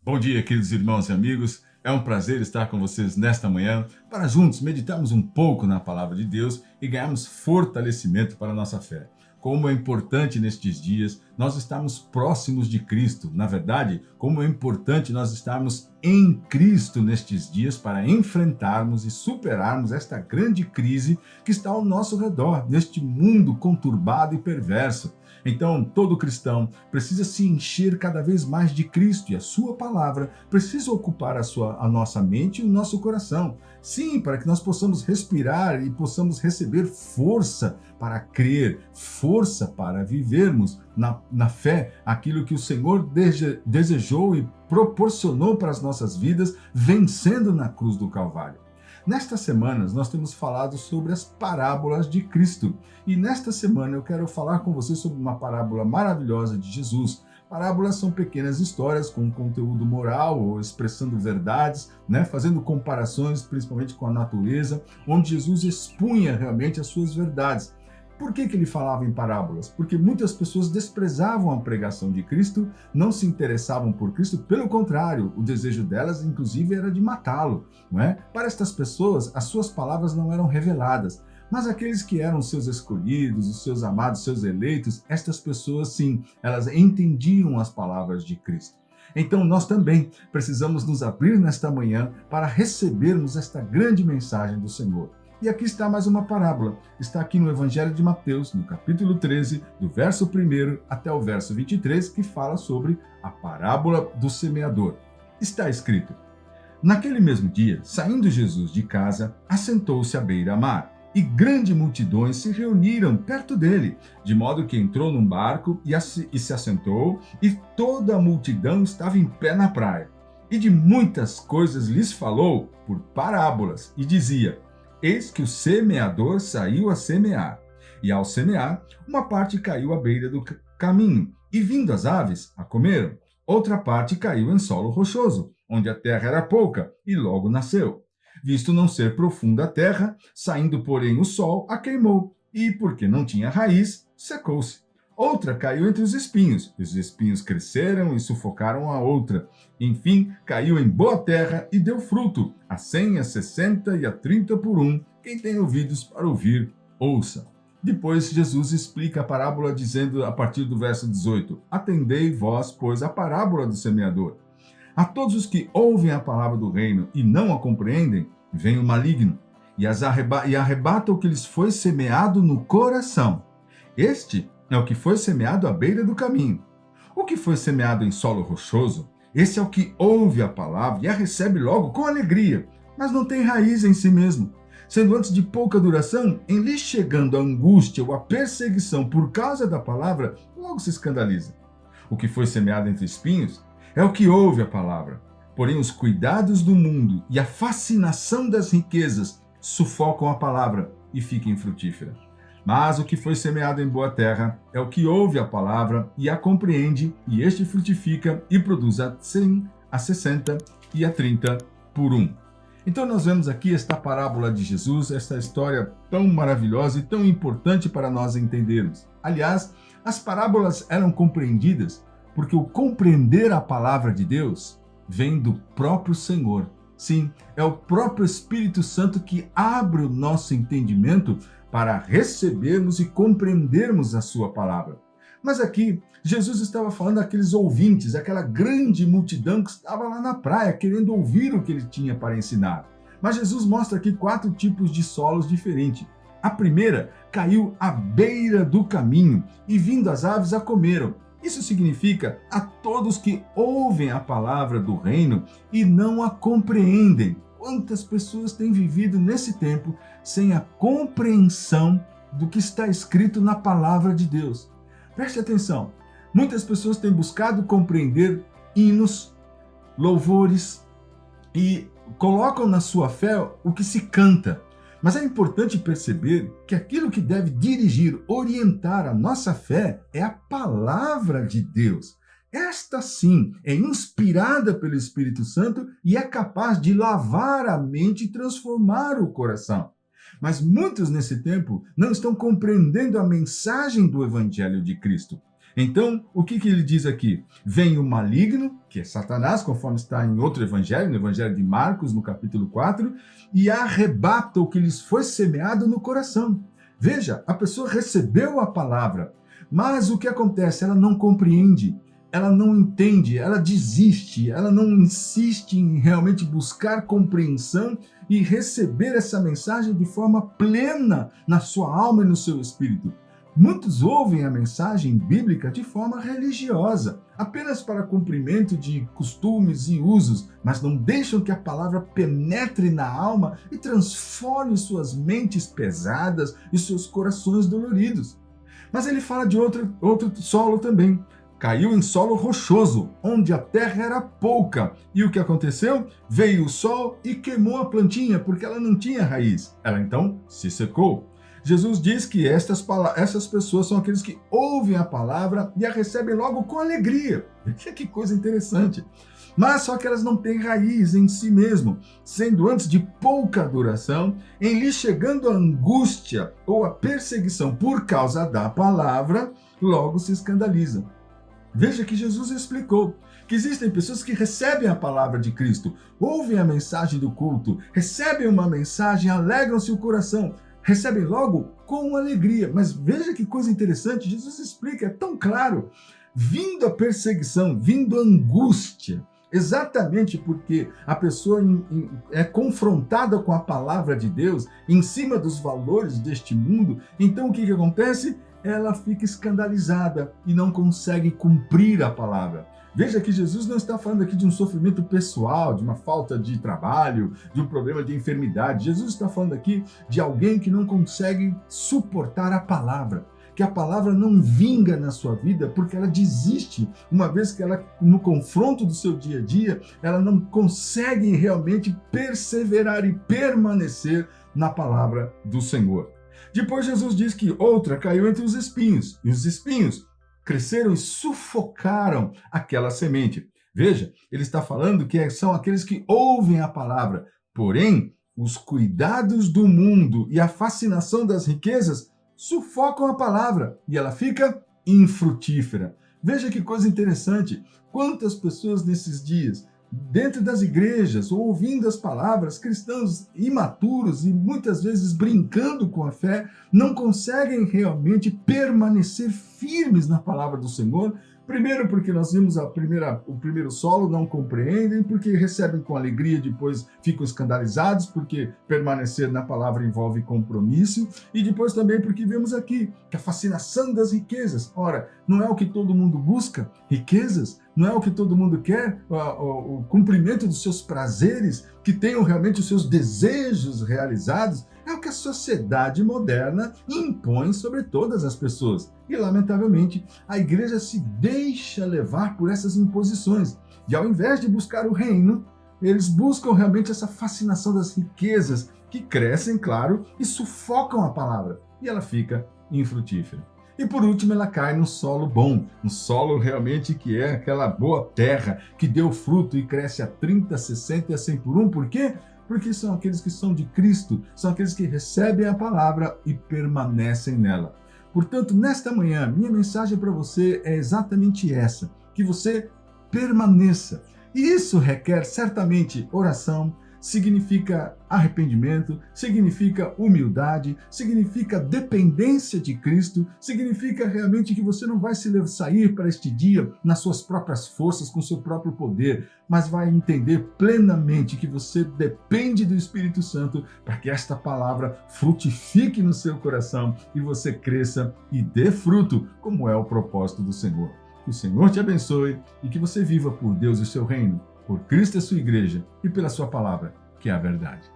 Bom dia, queridos irmãos e amigos. É um prazer estar com vocês nesta manhã para juntos meditarmos um pouco na palavra de Deus e ganharmos fortalecimento para a nossa fé. Como é importante nestes dias nós estarmos próximos de Cristo. Na verdade, como é importante nós estarmos em Cristo nestes dias para enfrentarmos e superarmos esta grande crise que está ao nosso redor, neste mundo conturbado e perverso. Então, todo cristão precisa se encher cada vez mais de Cristo e a sua palavra precisa ocupar a nossa mente e o nosso coração. Sim, para que nós possamos respirar e possamos receber força para crer, força para vivermos na fé aquilo que o Senhor desejou e proporcionou para as nossas vidas, vencendo na cruz do Calvário. Nestas semanas, nós temos falado sobre as parábolas de Cristo. E nesta semana eu quero falar com você sobre uma parábola maravilhosa de Jesus. Parábolas são pequenas histórias com conteúdo moral ou expressando verdades, fazendo comparações principalmente com a natureza, onde Jesus expunha realmente as suas verdades. Por que ele falava em parábolas? Porque muitas pessoas desprezavam a pregação de Cristo, não se interessavam por Cristo, pelo contrário, o desejo delas, inclusive, era de matá-lo, não é? Para estas pessoas, as suas palavras não eram reveladas, mas aqueles que eram seus escolhidos, os seus amados, seus eleitos, estas pessoas, sim, elas entendiam as palavras de Cristo. Então, nós também precisamos nos abrir nesta manhã para recebermos esta grande mensagem do Senhor. E aqui está mais uma parábola. Está aqui no Evangelho de Mateus, no capítulo 13, do verso 1 até o verso 23, que fala sobre a parábola do semeador. Está escrito: Naquele mesmo dia, saindo Jesus de casa, assentou-se à beira-mar, e grandes multidões se reuniram perto dele, de modo que entrou num barco e se assentou, e toda a multidão estava em pé na praia. E de muitas coisas lhes falou por parábolas, e dizia: Eis que o semeador saiu a semear. E ao semear, uma parte caiu à beira do caminho, e vindo as aves, a comeram. Outra parte caiu em solo rochoso, onde a terra era pouca, e logo nasceu. Visto não ser profunda a terra, saindo, porém, o sol, a queimou, e, porque não tinha raiz, secou-se. Outra caiu entre os espinhos, e os espinhos cresceram e sufocaram a outra. Enfim, caiu em boa terra e deu fruto, a 100, a 60 e a 30 por um. Quem tem ouvidos para ouvir, ouça. Depois Jesus explica a parábola dizendo, a partir do verso 18, Atendei vós, pois, a parábola do semeador. A todos os que ouvem a palavra do reino e não a compreendem, vem o maligno, e arrebata o que lhes foi semeado no coração. Este é o que foi semeado à beira do caminho. O que foi semeado em solo rochoso, esse é o que ouve a palavra e a recebe logo com alegria, mas não tem raiz em si mesmo. Sendo antes de pouca duração, em lhe chegando a angústia ou a perseguição por causa da palavra, logo se escandaliza. O que foi semeado entre espinhos é o que ouve a palavra. Porém, os cuidados do mundo e a fascinação das riquezas sufocam a palavra e fica infrutífera. Mas o que foi semeado em boa terra é o que ouve a palavra e a compreende, e este frutifica e produz a 100, a 60 e a 30 por um. Então nós vemos aqui esta parábola de Jesus, esta história tão maravilhosa e tão importante para nós entendermos. Aliás, as parábolas eram compreendidas porque o compreender a palavra de Deus vem do próprio Senhor. Sim, é o próprio Espírito Santo que abre o nosso entendimento para recebermos e compreendermos a sua palavra. Mas aqui, Jesus estava falando daqueles ouvintes, aquela grande multidão que estava lá na praia, querendo ouvir o que ele tinha para ensinar. Mas Jesus mostra aqui 4 tipos de solos diferentes. A primeira caiu à beira do caminho, e vindo as aves a comeram. Isso significa a todos que ouvem a palavra do reino e não a compreendem. Quantas pessoas têm vivido nesse tempo sem a compreensão do que está escrito na palavra de Deus? Preste atenção, muitas pessoas têm buscado compreender hinos, louvores e colocam na sua fé o que se canta. Mas é importante perceber que aquilo que deve dirigir, orientar a nossa fé é a palavra de Deus. Esta sim é inspirada pelo Espírito Santo e é capaz de lavar a mente e transformar o coração. Mas muitos nesse tempo não estão compreendendo a mensagem do Evangelho de Cristo. Então, o que ele diz aqui? Vem o maligno, que é Satanás, conforme está em outro evangelho, no evangelho de Marcos, no capítulo 4, e arrebata o que lhes foi semeado no coração. Veja, a pessoa recebeu a palavra, mas o que acontece? Ela não compreende, ela não entende, ela desiste, ela não insiste em realmente buscar compreensão e receber essa mensagem de forma plena na sua alma e no seu espírito. Muitos ouvem a mensagem bíblica de forma religiosa, apenas para cumprimento de costumes e usos, mas não deixam que a palavra penetre na alma e transforme suas mentes pesadas e seus corações doloridos. Mas ele fala de outro solo também. Caiu em solo rochoso, onde a terra era pouca. E o que aconteceu? Veio o sol e queimou a plantinha, porque ela não tinha raiz. Ela então se secou. Jesus diz que essas pessoas são aqueles que ouvem a palavra e a recebem logo com alegria. Que coisa interessante. Mas só que elas não têm raiz em si mesmo, sendo antes de pouca duração, em lhes chegando a angústia ou a perseguição por causa da palavra, logo se escandalizam. Veja que Jesus explicou que existem pessoas que recebem a palavra de Cristo, ouvem a mensagem do culto, recebem uma mensagem, alegram-se o coração, recebem logo com alegria. Mas veja que coisa interessante, Jesus explica, é tão claro, vindo a perseguição, vindo a angústia, exatamente porque a pessoa é confrontada com a palavra de Deus, em cima dos valores deste mundo, então o que acontece? Ela fica escandalizada e não consegue cumprir a palavra. Veja que Jesus não está falando aqui de um sofrimento pessoal, de uma falta de trabalho, de um problema de enfermidade. Jesus está falando aqui de alguém que não consegue suportar a palavra, que a palavra não vinga na sua vida porque ela desiste, uma vez que ela, no confronto do seu dia a dia, ela não consegue realmente perseverar e permanecer na palavra do Senhor. Depois Jesus diz que outra caiu entre os espinhos, e os espinhos cresceram e sufocaram aquela semente. Veja, ele está falando que são aqueles que ouvem a palavra, porém, os cuidados do mundo e a fascinação das riquezas sufocam a palavra e ela fica infrutífera. Veja que coisa interessante, quantas pessoas nesses dias dentro das igrejas, ouvindo as palavras, cristãos imaturos e muitas vezes brincando com a fé, não conseguem realmente permanecer firmes na palavra do Senhor. Primeiro porque nós vimos o primeiro solo, não compreendem, porque recebem com alegria, depois ficam escandalizados, porque permanecer na palavra envolve compromisso, e depois também porque vemos aqui que a fascinação das riquezas, ora, não é o que todo mundo busca, riquezas, não é o que todo mundo quer, o cumprimento dos seus prazeres, que tenham realmente os seus desejos realizados, é o que a sociedade moderna impõe sobre todas as pessoas. E, lamentavelmente, a igreja se deixa levar por essas imposições. E ao invés de buscar o reino, eles buscam realmente essa fascinação das riquezas, que crescem, claro, e sufocam a palavra. E ela fica infrutífera. E por último, ela cai no solo bom, um solo realmente que é aquela boa terra, que deu fruto e cresce a 30, 60 e a 100 por um. Por quê? Porque são aqueles que são de Cristo, são aqueles que recebem a palavra e permanecem nela. Portanto, nesta manhã, minha mensagem para você é exatamente essa, que você permaneça. E isso requer certamente oração, significa arrependimento, significa humildade, significa dependência de Cristo, significa realmente que você não vai sair para este dia nas suas próprias forças, com seu próprio poder, mas vai entender plenamente que você depende do Espírito Santo para que esta palavra frutifique no seu coração e você cresça e dê fruto, como é o propósito do Senhor. Que o Senhor te abençoe e que você viva por Deus e o seu reino, por Cristo e a sua igreja e pela sua palavra, que é a verdade.